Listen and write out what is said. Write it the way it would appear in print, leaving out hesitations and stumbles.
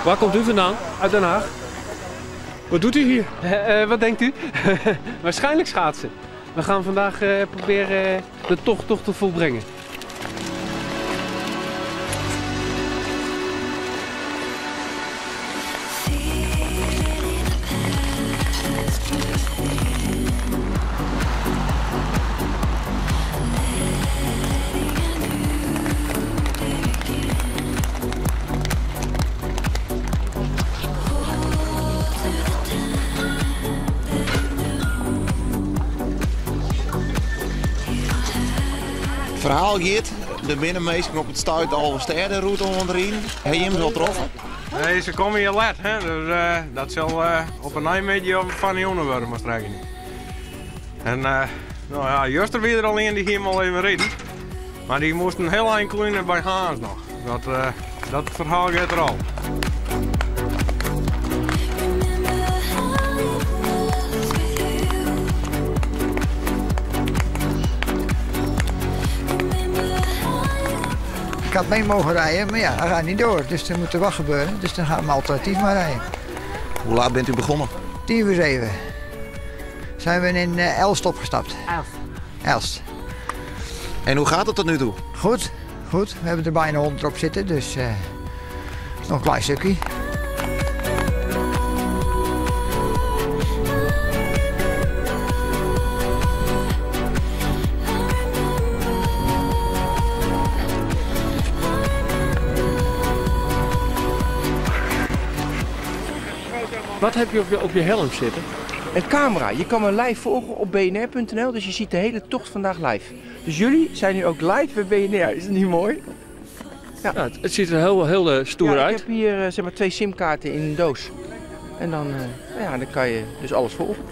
Waar komt u vandaan? Uit Den Haag. Wat doet u hier? Wat denkt u? Waarschijnlijk schaatsen. We gaan vandaag proberen de tocht toch te volbrengen. Het verhaal gaat, de binnenmeester op het stuit al route onderin. Heb je hem zo getroffen? Nee, ze komen hier laat, hè? Dus dat zal op een eind van die worden maar strijken. En nou ja, juster weer er alleen die ging al even reden. Maar die moesten heel eind kleiner bij Haans nog. Dat verhaal gaat er al. Ik had mee mogen rijden, maar ja, hij gaat niet door. Dus er moet er wat gebeuren. Dus dan gaan we alternatief maar rijden. Hoe laat bent u begonnen? 7:10 zijn we in Elst opgestapt. Elst. En hoe gaat het tot nu toe? Goed, goed. We hebben er bijna 100 op zitten, dus nog een klein stukje. Wat heb je op je helm zitten? Een camera. Je kan me live volgen op bnr.nl, dus je ziet de hele tocht vandaag live. Dus jullie zijn nu ook live bij BNR. Is dat niet mooi? Ja, het ziet er heel stoer uit. Ik heb hier zeg maar 2 simkaarten in een doos. En dan kan je dus alles volgen.